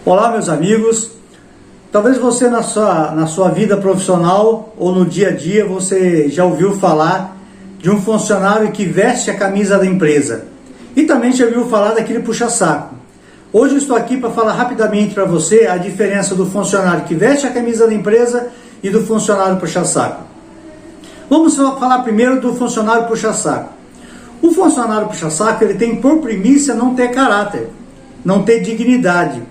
Olá, meus amigos. Talvez você na sua vida profissional ou no dia a dia você já ouviu falar de um funcionário que veste a camisa da empresa e também já ouviu falar daquele puxa-saco. Hoje eu estou aqui para falar rapidamente para você a diferença do funcionário que veste a camisa da empresa e do funcionário puxa-saco. Vamos falar primeiro do funcionário puxa-saco. O funcionário puxa-saco, ele tem por premissa não ter caráter, não ter dignidade.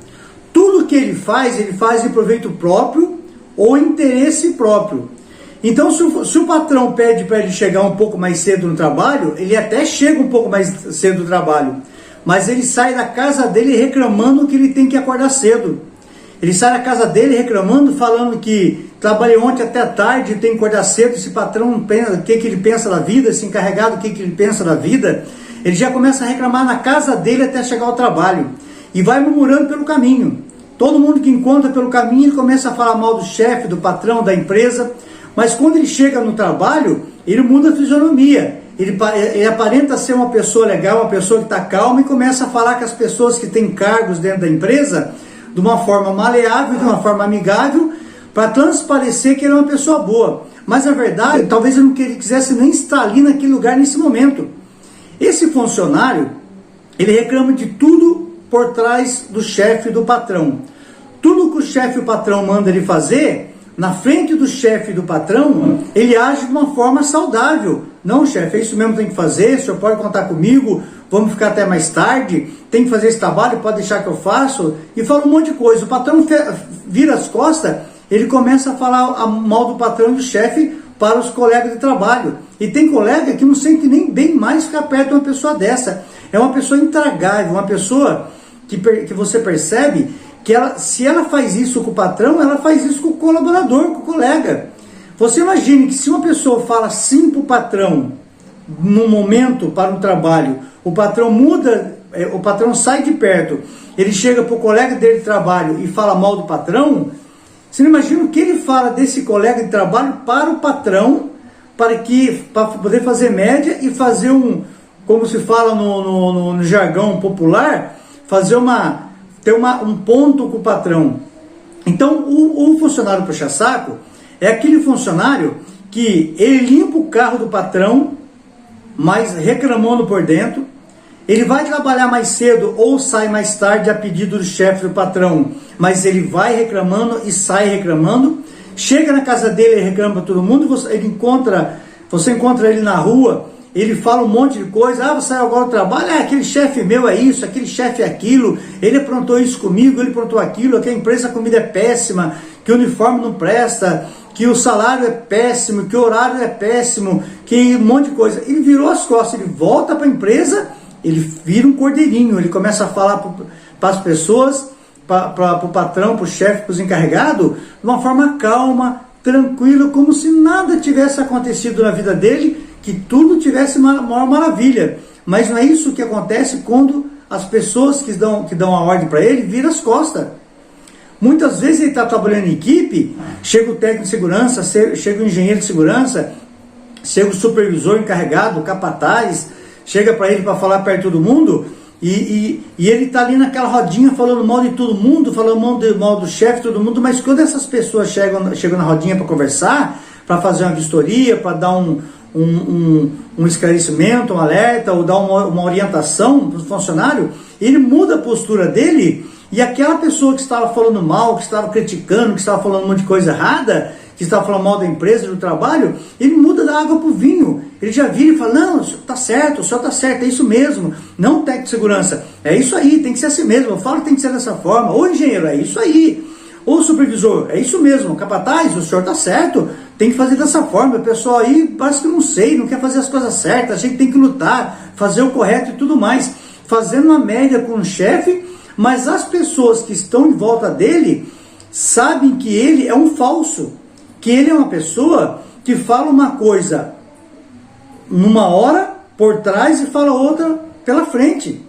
Tudo que ele faz em proveito próprio ou interesse próprio. Então, se o patrão pede para ele chegar um pouco mais cedo no trabalho, ele até chega um pouco mais cedo no trabalho, mas ele sai da casa dele reclamando que ele tem que acordar cedo. Ele sai da casa dele reclamando, falando que trabalhei ontem até tarde, tem que acordar cedo. Esse patrão, o que ele pensa da vida, esse encarregado, o que ele pensa da vida, ele já começa a reclamar na casa dele até chegar ao trabalho. E vai murmurando pelo caminho. Todo mundo que encontra pelo caminho, ele começa a falar mal do chefe, do patrão, da empresa. Mas quando ele chega no trabalho, ele muda a fisionomia. Ele aparenta ser uma pessoa legal, uma pessoa que está calma, e começa a falar com as pessoas que têm cargos dentro da empresa de uma forma maleável, de uma forma amigável, para transparecer que ele é uma pessoa boa. Mas na verdade, talvez ele não quisesse nem estar ali naquele lugar nesse momento. Esse funcionário, ele reclama de tudo por trás do chefe e do patrão. Tudo que o chefe e o patrão mandam ele fazer, na frente do chefe e do patrão, ele age de uma forma saudável. Não, chefe, é isso mesmo que tem que fazer, o senhor pode contar comigo, vamos ficar até mais tarde, tem que fazer esse trabalho, pode deixar que eu faço, e fala um monte de coisa. O patrão vira as costas, ele começa a falar mal do patrão e do chefe para os colegas de trabalho. E tem colega que não sente nem bem mais ficar perto de uma pessoa dessa. É uma pessoa intragável, uma pessoa que você percebe que se ela faz isso com o patrão, ela faz isso com o colaborador, com o colega. Você imagine que se uma pessoa fala sim para o patrão, num momento para um trabalho, o patrão muda, o patrão sai de perto, ele chega para o colega dele de trabalho e fala mal do patrão, você não imagina o que ele fala desse colega de trabalho para o patrão, para poder fazer média e fazer como se fala no jargão popular, ter um ponto com o patrão. Então, o funcionário puxa-saco é aquele funcionário que ele limpa o carro do patrão, mas reclamando por dentro. Ele vai trabalhar mais cedo ou sai mais tarde a pedido do chefe do patrão, mas ele vai reclamando e sai reclamando. Chega na casa dele e reclama para todo mundo. Você encontra ele na rua, ele fala um monte de coisa. Você saiu agora do trabalho, aquele chefe meu é isso, aquele chefe é aquilo, ele aprontou isso comigo, ele aprontou aquilo, que a empresa, a comida é péssima, que o uniforme não presta, que o salário é péssimo, que o horário é péssimo, que um monte de coisa. Ele virou as costas, ele volta para a empresa, ele vira um cordeirinho, ele começa a falar para as pessoas, para o patrão, para o chefe, para os encarregados, de uma forma calma, tranquila, como se nada tivesse acontecido na vida dele, que tudo tivesse uma maior maravilha. Mas não é isso que acontece quando as pessoas que dão a ordem para ele viram as costas. Muitas vezes ele está trabalhando em equipe, chega o técnico de segurança, chega o engenheiro de segurança, chega o supervisor encarregado, o capataz, chega para ele para falar perto de todo mundo, e ele está ali naquela rodinha falando mal de todo mundo, falando mal do chefe, todo mundo. Mas quando essas pessoas chegam na rodinha para conversar, para fazer uma vistoria, para dar um esclarecimento, um alerta, ou dar uma orientação para o funcionário, ele muda a postura dele, e aquela pessoa que estava falando mal, que estava criticando, que estava falando um monte de coisa errada, que estava falando mal da empresa, do trabalho, ele muda da água para o vinho. Ele já vira e fala: não, o senhor está certo, é isso mesmo. Não, técnico de segurança, é isso aí, tem que ser assim mesmo, eu falo que tem que ser dessa forma. Ou engenheiro, é isso aí. Ou supervisor, é isso mesmo. Capataz, o senhor está certo, tem que fazer dessa forma. O pessoal aí parece que não quer fazer as coisas certas, a gente tem que lutar, fazer o correto e tudo mais. Fazendo uma média com o chefe, mas as pessoas que estão em volta dele sabem que ele é um falso, que ele é uma pessoa que fala uma coisa numa hora por trás e fala outra pela frente.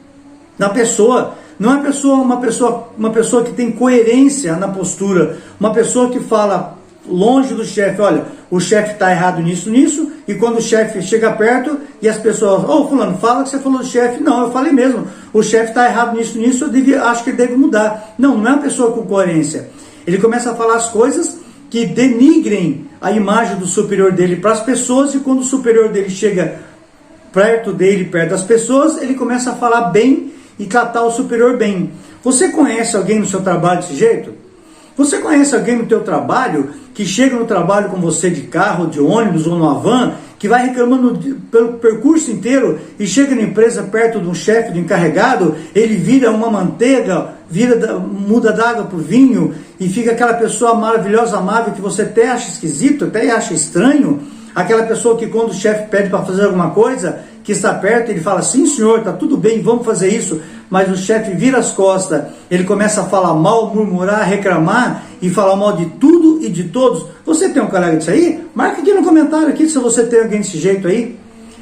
Na pessoa, não é uma pessoa que tem coerência na postura, uma pessoa que fala longe do chefe: olha, o chefe está errado nisso, e quando o chefe chega perto e as pessoas, fulano, fala que você falou do chefe. Não, eu falei mesmo, o chefe está errado nisso, acho que ele deve mudar. Não é uma pessoa com coerência. Ele começa a falar as coisas que denigrem a imagem do superior dele para as pessoas, e quando o superior dele chega perto das pessoas, ele começa a falar bem e tratar o superior bem. Você conhece alguém no seu trabalho desse jeito? Você conhece alguém no teu trabalho que chega no trabalho com você de carro, de ônibus ou numa van, que vai reclamando pelo percurso inteiro e chega na empresa perto de um chefe, do encarregado, ele vira uma manteiga, muda d'água para o vinho e fica aquela pessoa maravilhosa, amável, que você até acha esquisito, até acha estranho. Aquela pessoa que quando o chefe pede para fazer alguma coisa, que está perto, ele fala, sim senhor, está tudo bem, vamos fazer isso. Mas o chefe vira as costas, ele começa a falar mal, murmurar, reclamar e falar mal de tudo e de todos. Você tem um colega disso aí? Marca aqui no comentário aqui se você tem alguém desse jeito aí.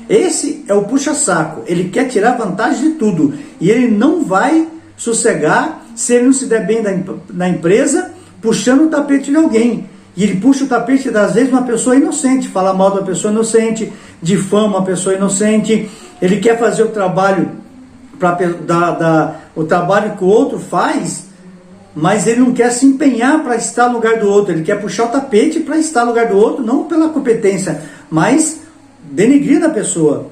Esse é o puxa-saco, ele quer tirar vantagem de tudo e ele não vai sossegar se ele não se der bem na empresa puxando o tapete de alguém. E ele puxa o tapete, às vezes, uma pessoa inocente, fala mal de uma pessoa inocente, difama uma pessoa inocente. Ele quer fazer o trabalho, o trabalho que o outro faz, mas ele não quer se empenhar para estar no lugar do outro. Ele quer puxar o tapete para estar no lugar do outro, não pela competência, mas denegrindo a pessoa.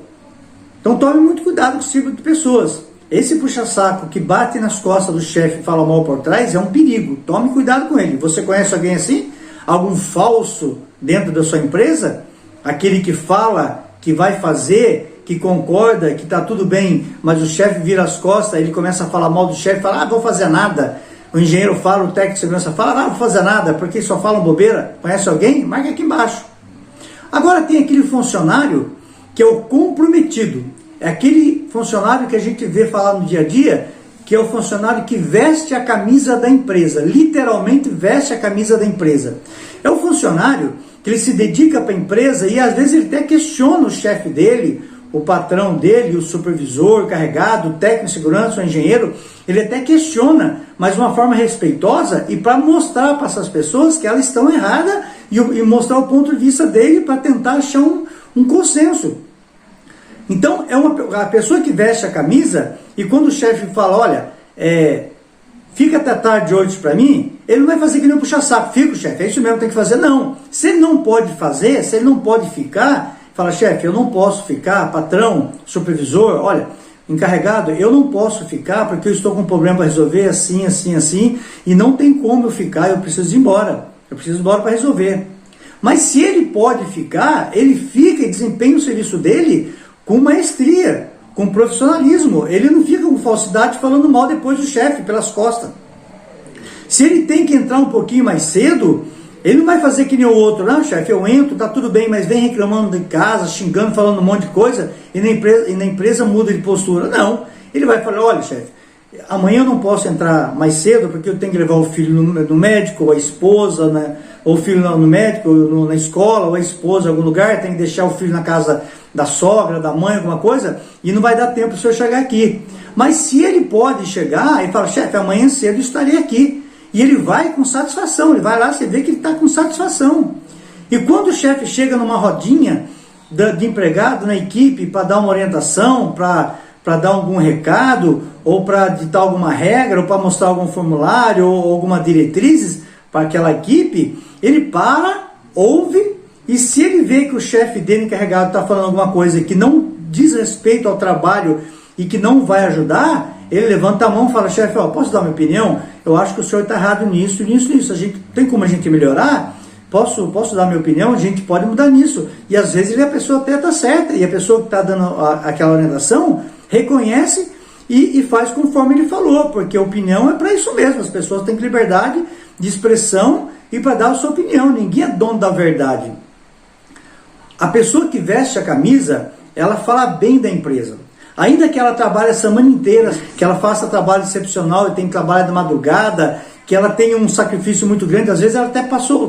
Então tome muito cuidado com esse tipo de pessoas. Esse puxa-saco que bate nas costas do chefe e fala mal por trás é um perigo. Tome cuidado com ele. Você conhece alguém assim? Algum falso dentro da sua empresa? Aquele que fala, que vai fazer, que concorda, que está tudo bem, mas o chefe vira as costas, ele começa a falar mal do chefe, fala, vou fazer nada. O engenheiro fala, o técnico de segurança fala, não vou fazer nada, porque só falam bobeira. Conhece alguém? Marca aqui embaixo. Agora tem aquele funcionário que é o comprometido. É aquele funcionário que a gente vê falar no dia a dia, que é o funcionário que veste a camisa da empresa, literalmente veste a camisa da empresa. É o funcionário que ele se dedica para a empresa e às vezes ele até questiona o chefe dele, o patrão dele, o supervisor, o carregado, o técnico de segurança, o engenheiro, ele até questiona, mas de uma forma respeitosa e para mostrar para essas pessoas que elas estão erradas e mostrar o ponto de vista dele para tentar achar um consenso. Então, é a pessoa que veste a camisa e quando o chefe fala, olha, fica até tarde hoje para mim, ele não vai fazer que nem um puxa-saco, fica, chefe, é isso mesmo que tem que fazer, não. Se ele não pode fazer, se ele não pode ficar, fala, chefe, eu não posso ficar, patrão, supervisor, olha, encarregado, eu não posso ficar porque eu estou com um problema para resolver, assim, assim, assim, e não tem como eu ficar, eu preciso ir embora para resolver. Mas se ele pode ficar, ele fica e desempenha o serviço dele com maestria, com profissionalismo. Ele não fica com falsidade falando mal depois do chefe, pelas costas. Se ele tem que entrar um pouquinho mais cedo, ele não vai fazer que nem o outro. Não, chefe, eu entro, tá tudo bem, mas vem reclamando de casa, xingando, falando um monte de coisa, e na empresa muda de postura. Não, ele vai falar, olha, chefe, amanhã eu não posso entrar mais cedo porque eu tenho que levar o filho no médico, ou a esposa, né? Ou o filho no médico, ou na escola, ou a esposa em algum lugar, tem que deixar o filho na casa da sogra, da mãe, alguma coisa, e não vai dar tempo para o senhor chegar aqui. Mas se ele pode chegar, ele fala, chefe, amanhã cedo estarei aqui. E ele vai com satisfação, ele vai lá, você vê que ele está com satisfação. E quando o chefe chega numa rodinha de empregado na equipe para dar uma orientação, para dar algum recado, ou para ditar alguma regra, ou para mostrar algum formulário, ou alguma diretrizes para aquela equipe, ele para, ouve, e se ele vê que o chefe dele encarregado está falando alguma coisa que não diz respeito ao trabalho e que não vai ajudar, ele levanta a mão e fala, chefe, posso dar minha opinião? Eu acho que o senhor está errado nisso. Tem como a gente melhorar? Posso dar minha opinião? A gente pode mudar nisso. E às vezes a pessoa até está certa, e a pessoa que está dando aquela orientação reconhece e faz conforme ele falou, porque a opinião é para isso mesmo. As pessoas têm liberdade de expressão e para dar a sua opinião. Ninguém é dono da verdade. A pessoa que veste a camisa, ela fala bem da empresa. Ainda que ela trabalhe a semana inteira, que ela faça trabalho excepcional e tem que trabalhar de madrugada, que ela tenha um sacrifício muito grande, às vezes ela até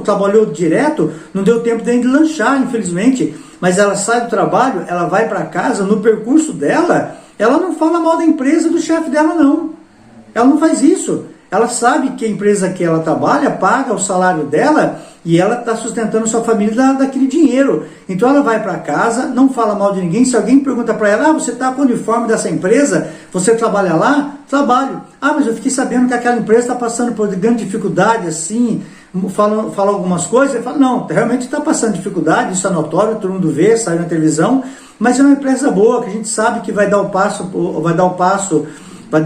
trabalhou direto, não deu tempo de lanchar, infelizmente, mas ela sai do trabalho, ela vai para casa, no percurso dela, ela não fala mal da empresa, do chefe dela, não. Ela não faz isso. ela sabe que a empresa que ela trabalha paga o salário dela e ela está sustentando sua família daquele dinheiro. Então ela vai para casa, não fala mal de ninguém. Se alguém pergunta para ela, você está com o uniforme dessa empresa, você trabalha lá? Trabalho. Mas eu fiquei sabendo que aquela empresa está passando por grande dificuldade, assim, fala algumas coisas. Ele fala, não, realmente está passando dificuldade, isso é notório, todo mundo vê, sai na televisão, mas é uma empresa boa, que a gente sabe que vai dar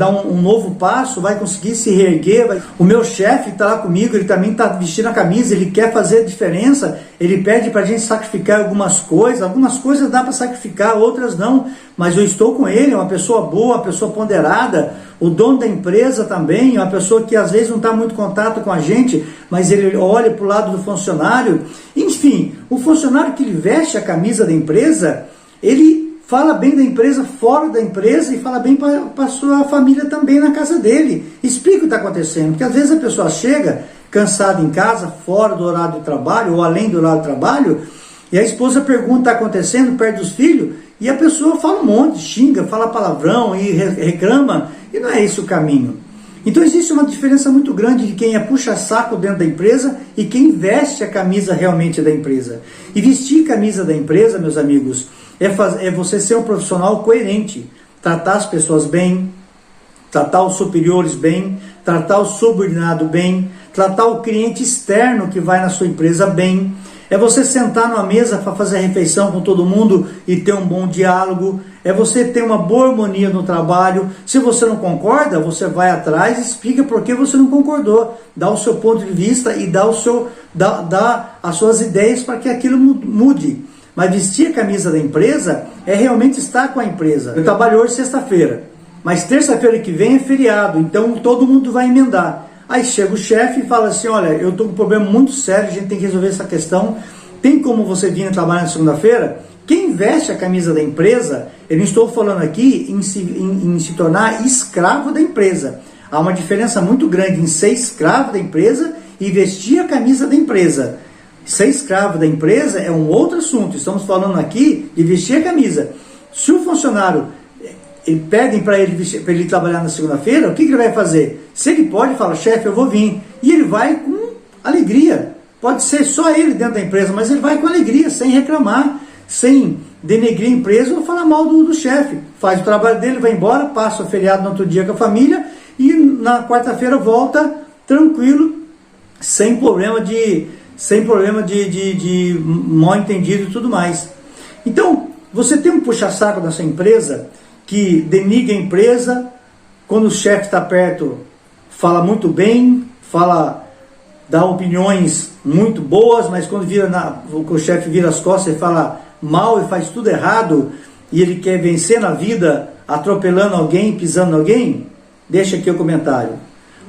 um novo passo, vai conseguir se reerguer. O meu chefe está lá comigo, ele também está vestindo a camisa, ele quer fazer a diferença, ele pede para a gente sacrificar algumas coisas dá para sacrificar, outras não, mas eu estou com ele, é uma pessoa boa, uma pessoa ponderada, o dono da empresa também, é uma pessoa que às vezes não está muito em contato com a gente, mas ele olha para o lado do funcionário. Enfim, o funcionário que ele veste a camisa da empresa, ele fala bem da empresa fora da empresa e fala bem para a sua família também na casa dele. Explica o que está acontecendo, porque às vezes a pessoa chega cansada em casa, fora do horário de trabalho ou além do horário de trabalho, e a esposa pergunta o que está acontecendo perto dos filhos, e a pessoa fala um monte, xinga, fala palavrão e reclama, e não é esse o caminho. Então existe uma diferença muito grande de quem é puxa-saco dentro da empresa e quem veste a camisa realmente da empresa. E vestir a camisa da empresa, meus amigos, é você ser um profissional coerente, tratar as pessoas bem, tratar os superiores bem, tratar o subordinado bem, tratar o cliente externo que vai na sua empresa bem. É você sentar numa mesa para fazer a refeição com todo mundo e ter um bom diálogo. É você ter uma boa harmonia no trabalho. Se você não concorda, você vai atrás e explica por que você não concordou. Dá o seu ponto de vista e dá as suas ideias para que aquilo mude. Mas vestir a camisa da empresa é realmente estar com a empresa. Eu trabalho hoje sexta-feira, mas terça-feira que vem é feriado, então todo mundo vai emendar. Aí chega o chefe e fala assim, olha, eu estou com um problema muito sério, a gente tem que resolver essa questão. Tem como você vir trabalhar na segunda-feira? Quem veste a camisa da empresa, eu não estou falando aqui em se tornar escravo da empresa. Há uma diferença muito grande em ser escravo da empresa e vestir a camisa da empresa. Ser escravo da empresa é um outro assunto. Estamos falando aqui de vestir a camisa. Se o funcionário, pedem para ele trabalhar na segunda-feira, o que ele vai fazer? Se ele pode, fala, chefe, eu vou vir. E ele vai com alegria. Pode ser só ele dentro da empresa, mas ele vai com alegria, sem reclamar, sem denegrir a empresa ou falar mal do chefe. Faz o trabalho dele, vai embora, passa o feriado no outro dia com a família e na quarta-feira volta tranquilo, sem problema de mal entendido e tudo mais. Então, você tem um puxa-saco da sua empresa que denigra a empresa, quando o chefe está perto, fala muito bem, dá opiniões muito boas, mas quando o chefe vira as costas, ele fala mal e faz tudo errado, e ele quer vencer na vida atropelando alguém, pisando em alguém. Deixa aqui o comentário.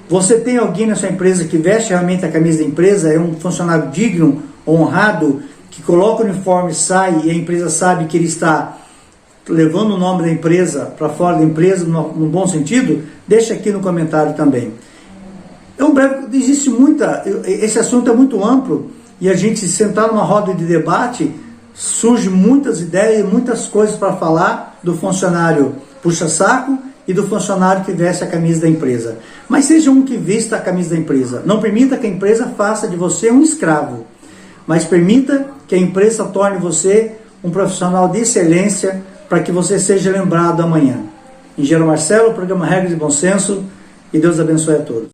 Você tem alguém na sua empresa que veste realmente a camisa da empresa, é um funcionário digno, honrado, que coloca o uniforme, sai e a empresa sabe que ele está levando o nome da empresa para fora da empresa, no bom sentido? Deixa aqui no comentário também. Esse assunto é muito amplo e a gente sentar numa roda de debate, surge muitas ideias, muitas coisas para falar do funcionário puxa-saco e do funcionário que veste a camisa da empresa. Mas seja um que vista a camisa da empresa. Não permita que a empresa faça de você um escravo, mas permita que a empresa torne você um profissional de excelência para que você seja lembrado amanhã. Engenheiro Marcelo, programa Regras de Bom Senso, e Deus abençoe a todos.